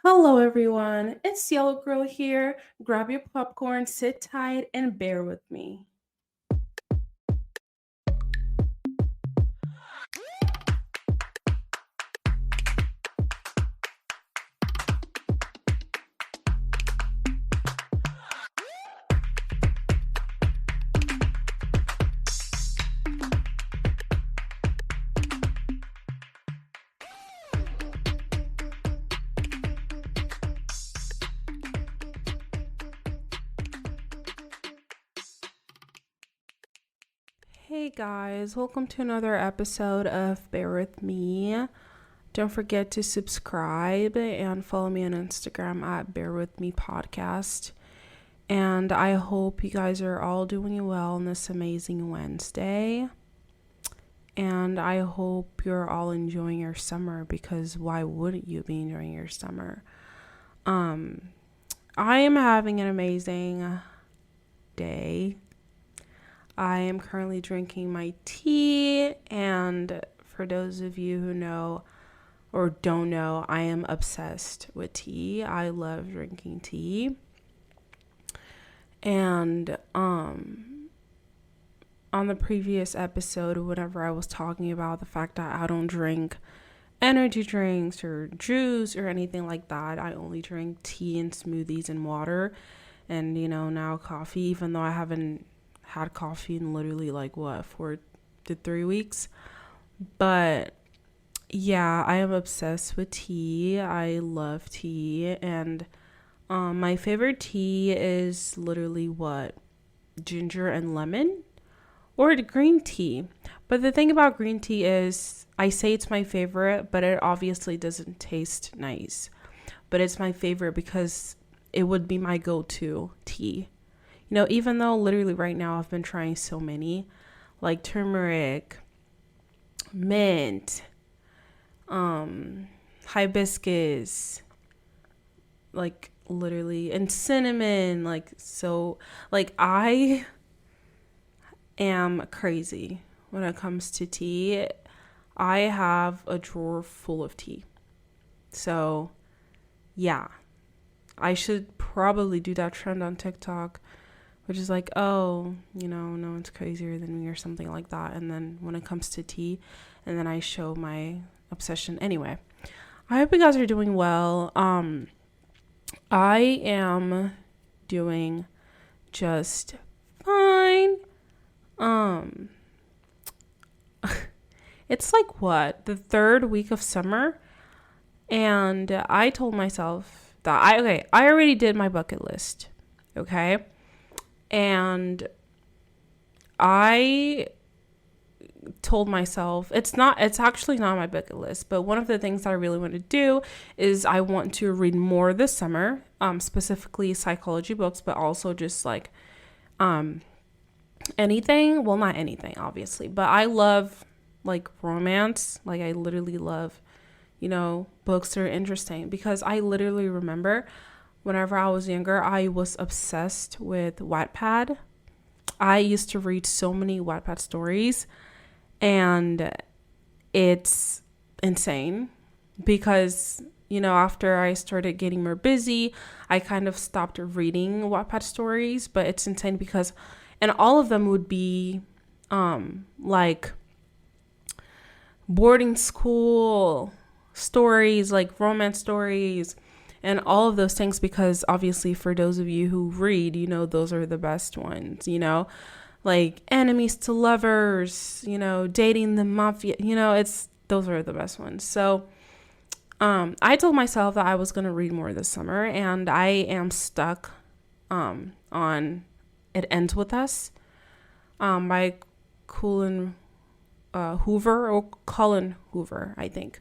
Hello, everyone. It's Yellow Girl here. Grab your popcorn, sit tight, and bear with me. Hey guys, welcome to another episode of Bear With Me. Don't forget to subscribe and follow me on Instagram at Bear With Me Podcast. And I hope you guys are all doing well on this amazing Wednesday. And I hope you're all enjoying your summer, because why wouldn't you be enjoying your summer? I am having an amazing day. I am currently drinking my tea, and for those of you who know or don't know, I am obsessed with tea. I love drinking tea. And on the previous episode, whenever I was talking about the fact that I don't drink energy drinks or juice or anything like that, I only drink tea and smoothies and water, and now coffee, even though I haven't had coffee in literally 4 to 3 weeks. But yeah, I am obsessed with tea. I love tea, and my favorite tea is literally ginger and lemon, or the green tea. But the thing about green tea is, I say it's my favorite, but it obviously doesn't taste nice. But it's my favorite because it would be my go-to tea. Even though literally right now I've been trying so many, like turmeric, mint, hibiscus, literally, and cinnamon, I am crazy when it comes to tea. I have a drawer full of tea. So, yeah, I should probably do that trend on TikTok, which is no one's crazier than me or something like that. And then when it comes to tea, and then I show my obsession. Anyway, I hope you guys are doing well. I am doing just fine. It's the third week of summer, and I told myself that I already did my bucket list. Okay. And I told myself it's actually not my bucket list, but one of the things that I really want to do is I want to read more this summer, specifically psychology books, but also just anything. Well, not anything, obviously, but I love romance. I literally love, books that are interesting, because I literally remember whenever I was younger, I was obsessed with Wattpad. I used to read so many Wattpad stories, and it's insane because, after I started getting more busy, I kind of stopped reading Wattpad stories. But it's insane because, and all of them would be boarding school stories, romance stories, and all of those things, because obviously for those of you who read, those are the best ones, enemies to lovers, dating the mafia, those are the best ones. So I told myself that I was going to read more this summer, and I am stuck on It Ends With Us by Colin Hoover, I think.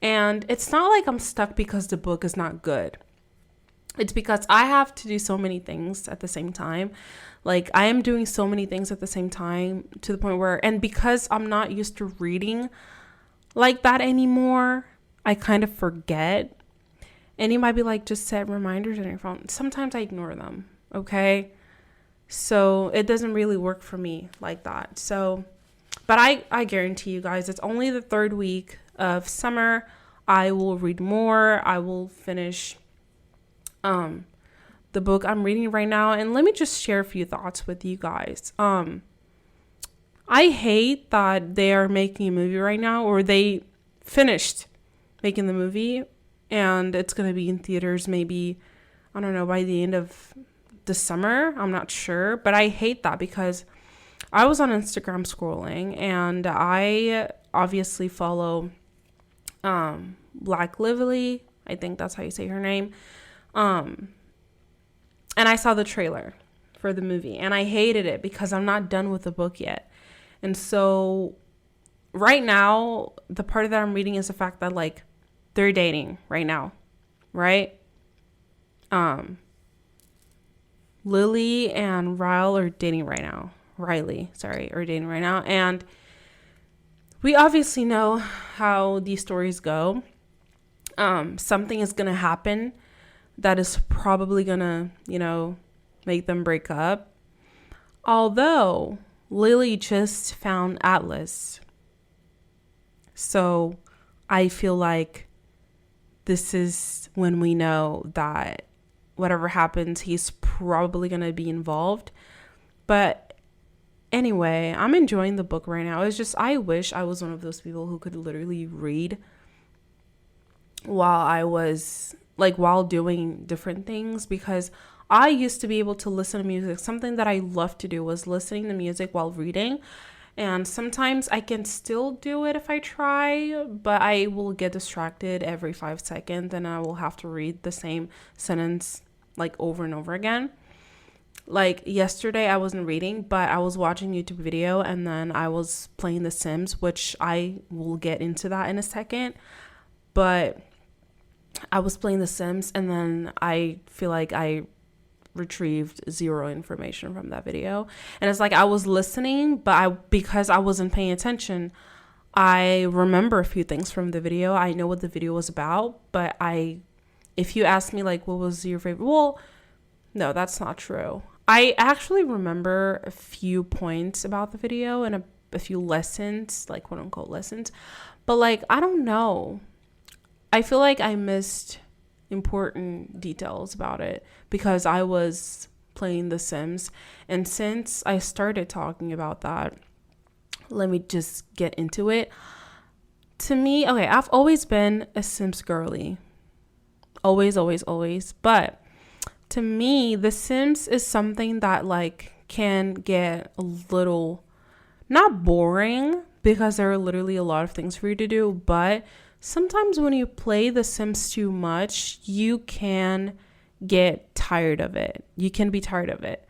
And it's not like I'm stuck because the book is not good. It's because I have to do so many things at the same time. I am doing so many things at the same time, to the point where, and because I'm not used to reading like that anymore, I kind of forget. And you might be just set reminders on your phone. Sometimes I ignore them, okay? So it doesn't really work for me like that. So, but I guarantee you guys, it's only the third week of summer. I will read more. I will finish um the book I'm reading right now, and let me just share a few thoughts with you guys. I hate that they are making a movie right now, or they finished making the movie, and it's going to be in theaters maybe, I don't know, by the end of the summer. I'm not sure, but I hate that because I was on Instagram scrolling, and I obviously follow Black Lively. I think that's how you say her name. And I saw the trailer for the movie, and I hated it because I'm not done with the book yet. And so right now, the part that I'm reading is the fact that, like, they're dating right now, right? Lily and Ryle are dating right now. Riley, sorry, are dating right now. And we obviously know how these stories go. Something is going to happen that is probably going to, make them break up. Although Lily just found Atlas. So I feel like this is when we know that whatever happens, he's probably going to be involved. But anyway, I'm enjoying the book right now. It's just, I wish I was one of those people who could literally read while doing different things, because I used to be able to listen to music. Something that I loved to do was listening to music while reading. And sometimes I can still do it if I try, but I will get distracted every 5 seconds and I will have to read the same sentence like over and over again. Like yesterday I wasn't reading, but I was watching YouTube video, and then I was playing The Sims, which I will get into that in a second. But I was playing The Sims, and then I feel like I retrieved zero information from that video. And it's like I was listening, but because I wasn't paying attention, I remember a few things from the video. I know what the video was about, but if you ask me like what was your favorite, well, no, that's not true. I actually remember a few points about the video and a few lessons, like quote unquote lessons, but like I don't know, I feel like I missed important details about it because I was playing The Sims. And since I started talking about that, let me just get into it. To me, okay, I've always been a Sims girly. Always, always, always. But to me, The Sims is something that like can get a little, not boring, because there are literally a lot of things for you to do, but sometimes when you play The Sims too much, you can get tired of it. You can be tired of it.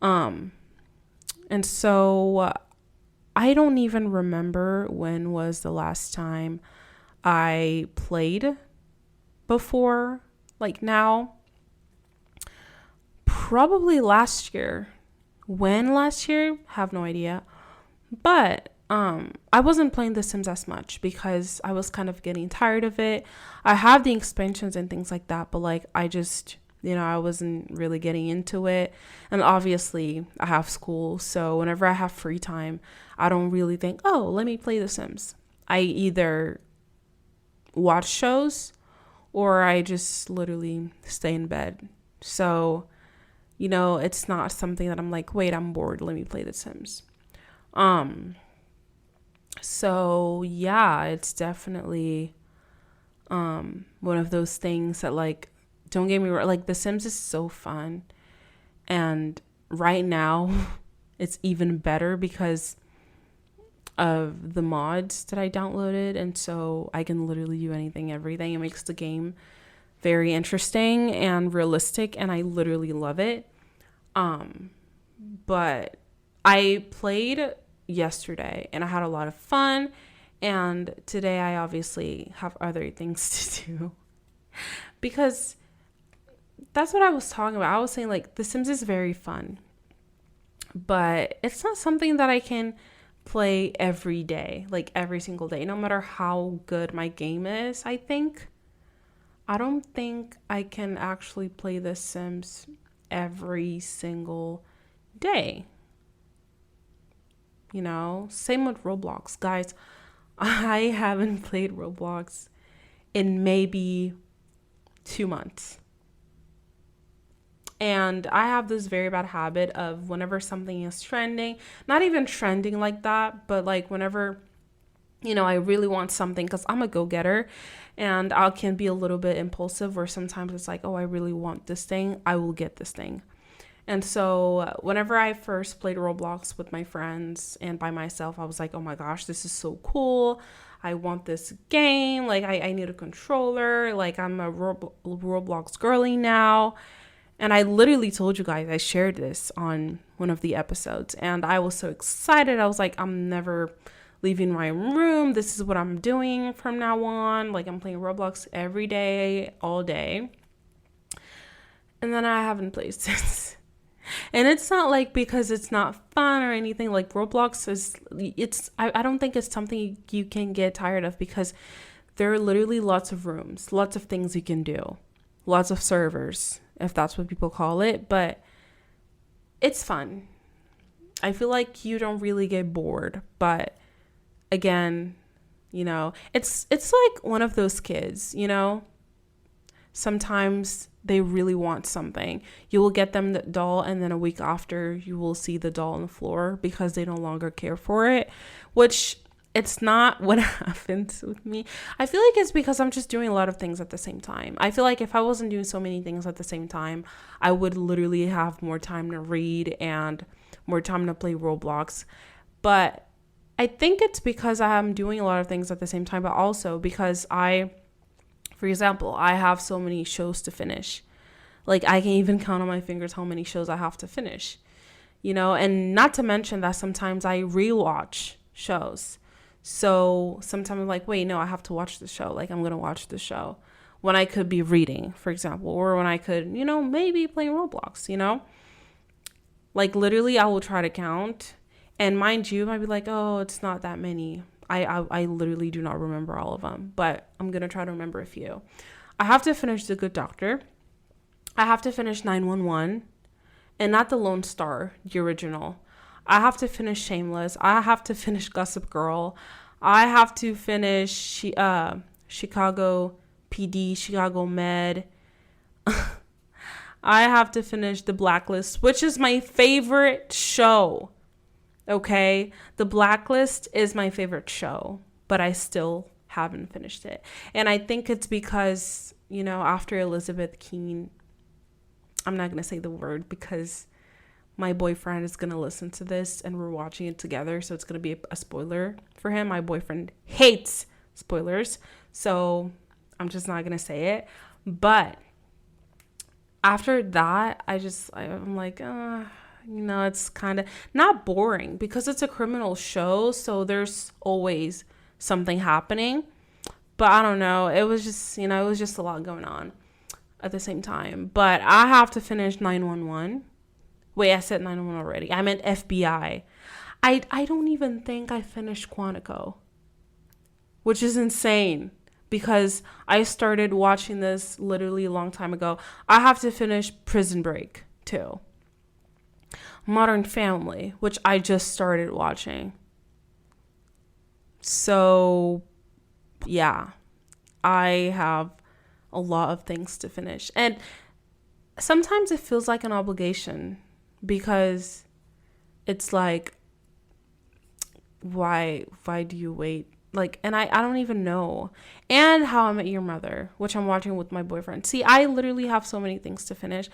And so I don't even remember when was the last time I played before, like now. Probably last year. When last year? Have no idea. But I wasn't playing The Sims as much because I was kind of getting tired of it. I have the expansions and things like that, but like I just, I wasn't really getting into it. And obviously I have school, so whenever I have free time, I don't really think, oh, let me play The Sims. I either watch shows or I just literally stay in bed. So, it's not something that I'm like, wait, I'm bored, let me play The Sims. So yeah, it's definitely one of those things that, like, don't get me wrong, like The Sims is so fun, and right now it's even better because of the mods that I downloaded, and so I can literally do anything, everything. It makes the game very interesting and realistic, and I literally love it. But I played yesterday and I had a lot of fun, and today I obviously have other things to do because that's what I was talking about. I was saying like The Sims is very fun, but it's not something that I can play every day, like every single day, no matter how good my game is. I don't think I can actually play The Sims every single day. Same with Roblox. Guys, I haven't played Roblox in maybe 2 months. And I have this very bad habit of whenever something is trending, not even trending like that, but like whenever, I really want something, because I'm a go-getter and I can be a little bit impulsive, where sometimes it's like, oh, I really want this thing, I will get this thing. And so whenever I first played Roblox with my friends and by myself, I was like, oh my gosh, this is so cool. I want this game. Like, I need a controller. Like, I'm a Roblox girly now. And I literally told you guys, I shared this on one of the episodes. And I was so excited. I was like, I'm never leaving my room. This is what I'm doing from now on. Like, I'm playing Roblox every day, all day. And then I haven't played since. And it's not like because it's not fun or anything. Like, Roblox I don't think it's something you can get tired of, because there are literally lots of rooms, lots of things you can do, lots of servers, if that's what people call it. But it's fun. I feel like you don't really get bored. But again, it's like one of those kids, sometimes they really want something. You will get them the doll, and then a week after you will see the doll on the floor because they no longer care for it, which it's not what happens with me. I feel like it's because I'm just doing a lot of things at the same time. I feel like if I wasn't doing so many things at the same time, I would literally have more time to read and more time to play Roblox. But I think it's because I'm doing a lot of things at the same time, but also because for example, I have so many shows to finish. Like, I can even count on my fingers how many shows I have to finish, and not to mention that sometimes I rewatch shows. So sometimes I'm like, wait, no, I have to watch the show. Like, I'm going to watch the show when I could be reading, for example, or when I could, maybe play Roblox, like, literally I will try to count. And mind you, I might be like, oh, it's not that many. I literally do not remember all of them, but I'm going to try to remember a few. I have to finish The Good Doctor. I have to finish 911, and not the Lone Star, the original. I have to finish Shameless. I have to finish Gossip Girl. I have to finish Chicago PD, Chicago Med. I have to finish The Blacklist, which is my favorite show. Okay, The Blacklist is my favorite show, but I still haven't finished it. And I think it's because, after Elizabeth Keene, I'm not going to say the word because my boyfriend is going to listen to this and we're watching it together. So it's going to be a spoiler for him. My boyfriend hates spoilers, so I'm just not going to say it. But after that, I'm like, it's kind of not boring because it's a criminal show. So there's always something happening. But I don't know. It was just, it was just a lot going on at the same time. But I have to finish 911. Wait, I said 911 already. I meant FBI. I don't even think I finished Quantico, which is insane because I started watching this literally a long time ago. I have to finish Prison Break too. Modern Family, which I just started watching. So, yeah, I have a lot of things to finish. And sometimes it feels like an obligation because it's like, why do you wait? Like, and I don't even know. And How I Met Your Mother, which I'm watching with my boyfriend. See, I literally have so many things to finish.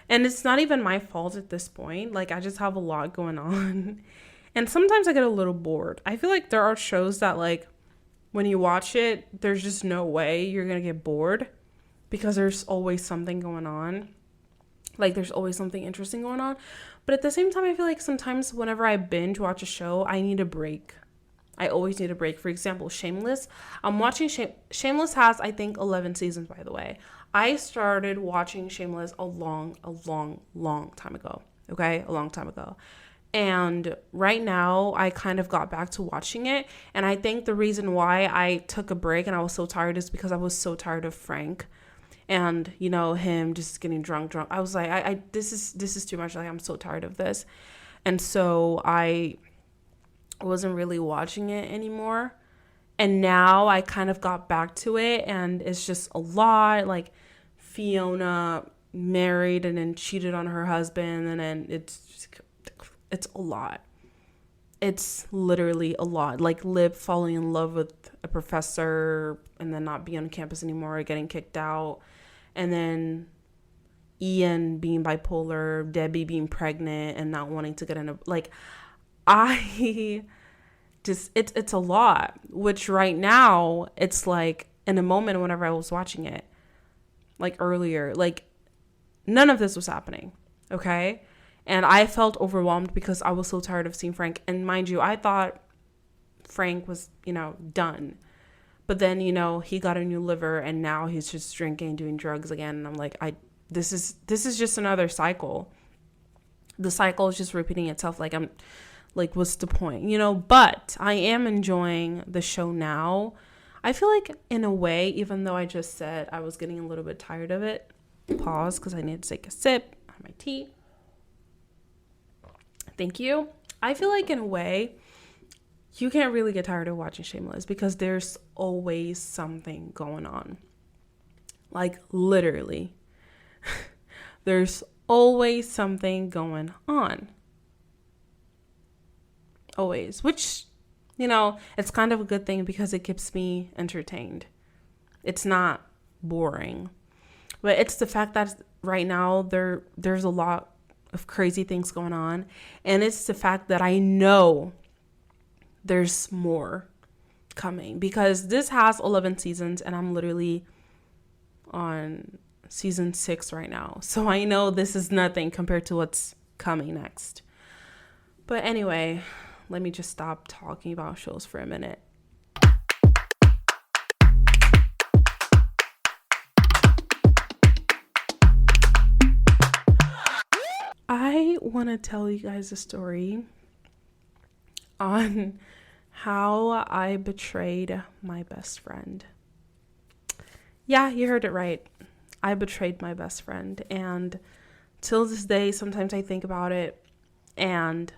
And it's not even my fault at this point. Like, I just have a lot going on. And sometimes I get a little bored. I feel like there are shows that, like, when you watch it, there's just no way you're going to get bored because there's always something going on. Like, there's always something interesting going on. But at the same time, I feel like sometimes whenever I binge watch a show, I need a break. I always need a break. For example, Shameless. I'm watching Shameless has, I think, 11 seasons, by the way. I started watching Shameless a long time ago. Okay? A long time ago. And right now, I kind of got back to watching it. And I think the reason why I took a break and I was so tired is because I was so tired of Frank. And, him just getting drunk. I was like, this is too much. Like, I'm so tired of this. And so I wasn't really watching it anymore. And now I kind of got back to it and it's just a lot. Like, Fiona, married and then cheated on her husband, and then it's a lot. It's literally a lot. Like Lib falling in love with a professor and then not being on campus anymore, or getting kicked out, and then Ian being bipolar, Debbie being pregnant and not wanting to get in a, like, I just, it's a lot, which right now it's like in a moment whenever I was watching it, like earlier, like none of this was happening. Okay. And I felt overwhelmed because I was so tired of seeing Frank. And mind you, I thought Frank was, done. But then, he got a new liver and now he's just drinking, doing drugs again. And I'm like, this is just another cycle. The cycle is just repeating itself. Like, I'm like, what's the point? But I am enjoying the show now. I feel like in a way, even though I just said I was getting a little bit tired of it, pause because I need to take a sip of my tea. Thank you. I feel like in a way, you can't really get tired of watching Shameless because there's always something going on. Like literally. There's always something going on. Always. Which, it's kind of a good thing because it keeps me entertained. It's not boring. But it's the fact that right now there's a lot of crazy things going on. And it's the fact that I know there's more coming. Because this has 11 seasons and I'm literally on season 6 right now. So I know this is nothing compared to what's coming next. But anyway, let me just stop talking about shows for a minute. I want to tell you guys a story on how I betrayed my best friend. Yeah, you heard it right. I betrayed my best friend, and till this day, sometimes I think about it, and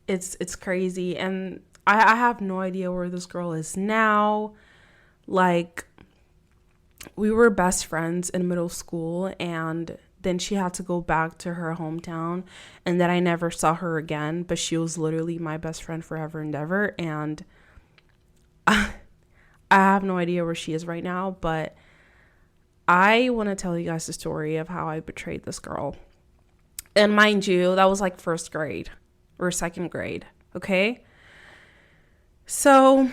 it's crazy. And I have no idea where this girl is now. Like, we were best friends in middle school, and then she had to go back to her hometown, and then I never saw her again, but she was literally my best friend forever and ever. And I have no idea where she is right now, but I want to tell you guys the story of how I betrayed this girl. And mind you, that was like first grade or second grade. Okay. So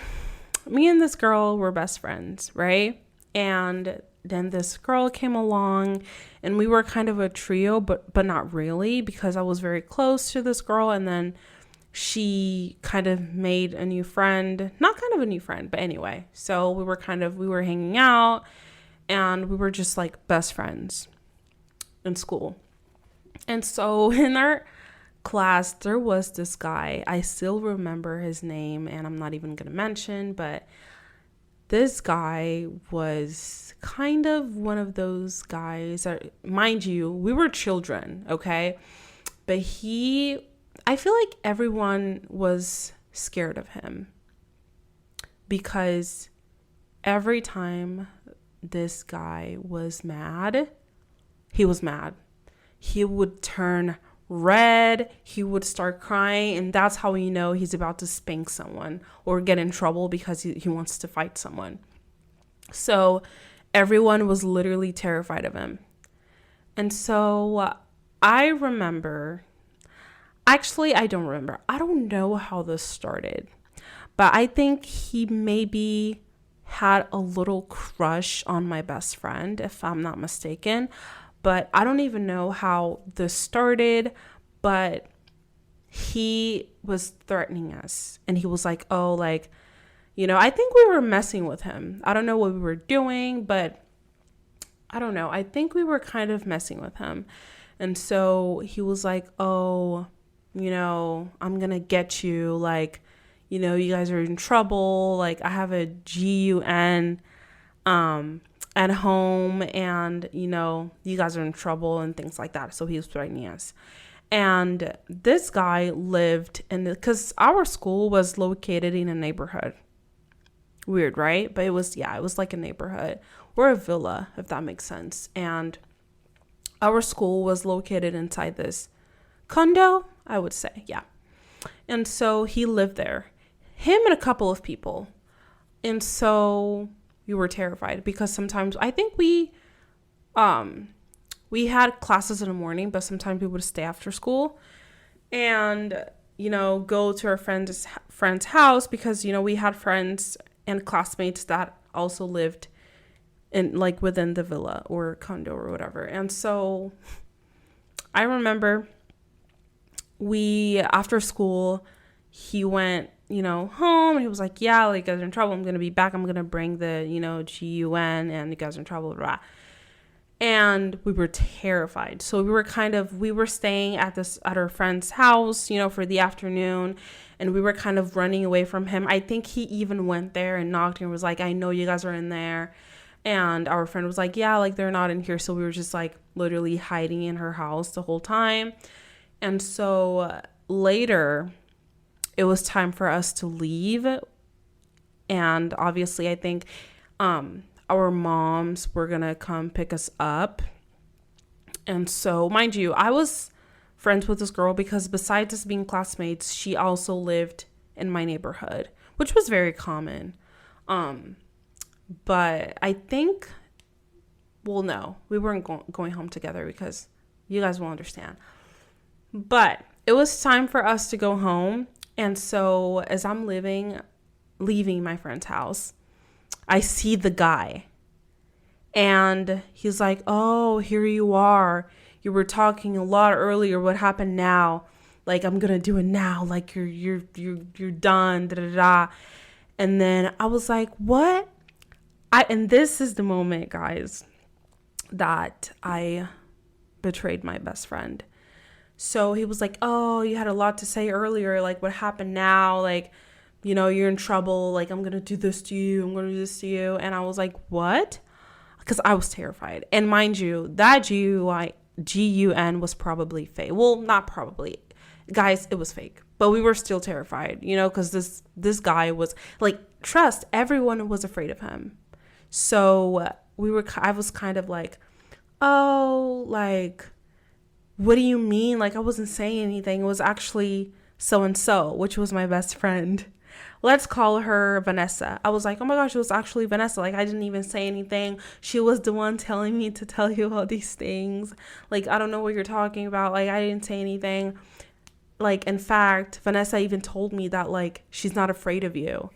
me and this girl were best friends, right? And then this girl came along and we were kind of a trio, but not really, because I was very close to this girl. And then she kind of made a new friend, not kind of a new friend, but anyway. So we were hanging out and we were just like best friends in school. And so in our class, there was this guy. I still remember his name and I'm not even going to mention, but this guy was kind of one of those guys that, mind you, we were children, okay? But I feel like everyone was scared of him because every time this guy was mad, he would turn red, he would start crying, and that's how you know he's about to spank someone or get in trouble because he wants to fight someone. So everyone was literally terrified of him. And so I remember, actually I don't remember, I don't know how this started, but I think he maybe had a little crush on my best friend, if I'm not mistaken. But I don't even know how this started, but he was threatening us. And he was like, oh, like, I think we were messing with him. I don't know what we were doing, but I don't know. I think we were kind of messing with him. And so he was like, oh, I'm going to get you. Like, you guys are in trouble. Like, I have a GUN at home and, you guys are in trouble and things like that. So he was threatening us. And this guy lived because our school was located in a neighborhood. Weird, right? But it was like a neighborhood we're a villa, if that makes sense. And our school was located inside this condo, I would say. Yeah. And so he lived there, him and a couple of people. And so we were terrified because sometimes I think we had classes in the morning, but sometimes we would stay after school and, go to our friend's house because, we had friends and classmates that also lived in like within the villa or condo or whatever. And so I remember after school, he went, home, and he was like, yeah, like, you guys are in trouble. I'm going to be back. I'm going to bring the, GUN, and you guys are in trouble, blah. And we were terrified. So we were staying at our friend's house, for the afternoon, and we were kind of running away from him. I think he even went there and knocked and was like, I know you guys are in there. And our friend was like, yeah, like, they're not in here. So we were just like literally hiding in her house the whole time. And so later it was time for us to leave. And obviously I think our moms were going to come pick us up. And so, mind you, I was friends with this girl because besides us being classmates, she also lived in my neighborhood, which was very common. But I think, well, no, we weren't going home together because you guys will understand. But it was time for us to go home. And so as I'm leaving my friend's house, I see the guy. And he's like, oh, here you are. You were talking a lot earlier. What happened now? Like, I'm going to do it now. Like, you're done. Da, da, da. And then I was like, what? And this is the moment, guys, that I betrayed my best friend. So he was like, oh, you had a lot to say earlier. Like, what happened now? Like, you're in trouble. Like, I'm going to do this to you. I'm going to do this to you. And I was like, what? Because I was terrified. And mind you, that GUN was probably fake. Well, not probably. Guys, it was fake. But we were still terrified, because this guy was like, trust, everyone was afraid of him. So I was kind of like, oh, like, what do you mean? Like, I wasn't saying anything. It was actually so-and-so, which was my best friend. Let's call her Vanessa. I was like, oh my gosh, it was actually Vanessa. Like, I didn't even say anything. She was the one telling me to tell you all these things. Like, I don't know what you're talking about. Like, I didn't say anything. Like, in fact, Vanessa even told me that, like, she's not afraid of you.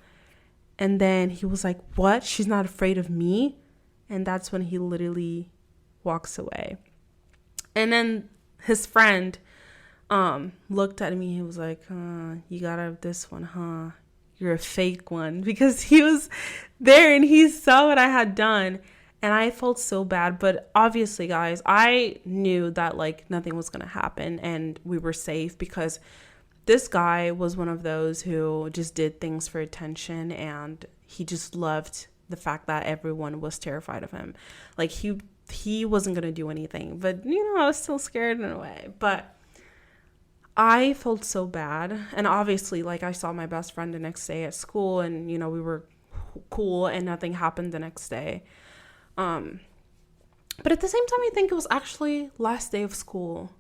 And then he was like, what? She's not afraid of me? And that's when he literally walks away. And then his friend looked at me. He was like, you got this one, huh? You're a fake one. Because he was there and he saw what I had done. And I felt so bad. But obviously, guys, I knew that, like, nothing was going to happen and we were safe because this guy was one of those who just did things for attention, and he just loved the fact that everyone was terrified of him. Like, he wasn't going to do anything, but, I was still scared in a way. But I felt so bad. And obviously, like, I saw my best friend the next day at school, and, we were cool and nothing happened the next day. But at the same time, I think it was actually last day of school.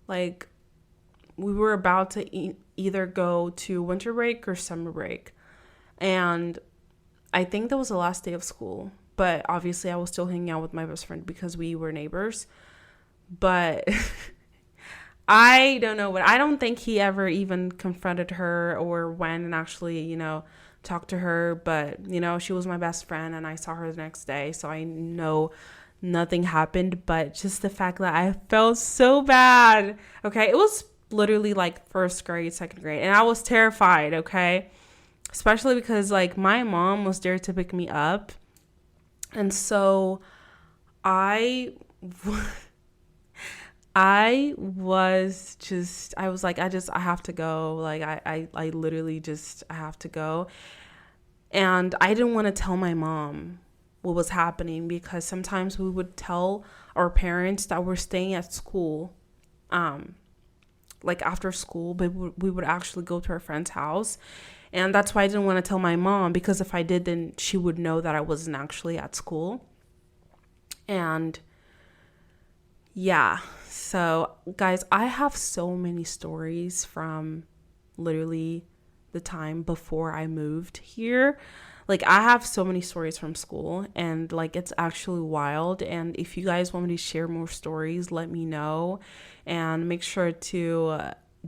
Like, we were about to either go to winter break or summer break. And I think that was the last day of school. But obviously, I was still hanging out with my best friend because we were neighbors. But I don't know I don't think he ever even confronted her or went and actually, talked to her. But, she was my best friend and I saw her the next day. So I know nothing happened. But just the fact that I felt so bad. Okay, it was literally like first grade, second grade, and I was terrified, okay, especially because, like, my mom was there to pick me up, and so I was like, I have to go, like, I literally just, I have to go. And I didn't want to tell my mom what was happening because sometimes we would tell our parents that we're staying at school, like after school, but we would actually go to our friend's house. And that's why I didn't want to tell my mom, because if I did, then she would know that I wasn't actually at school. And yeah, so guys, I have so many stories from literally the time before I moved here. Like, I have so many stories from school, and like, it's actually wild. And if you guys want me to share more stories, let me know, and make sure to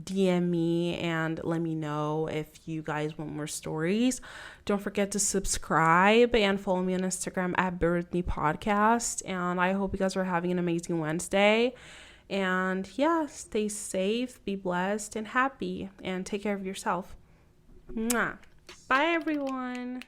DM me and let me know if you guys want more stories. Don't forget to subscribe and follow me on Instagram at Brittany Podcast. And I hope you guys are having an amazing Wednesday. And yeah, stay safe, be blessed, and happy, and take care of yourself. Mwah. Bye, everyone.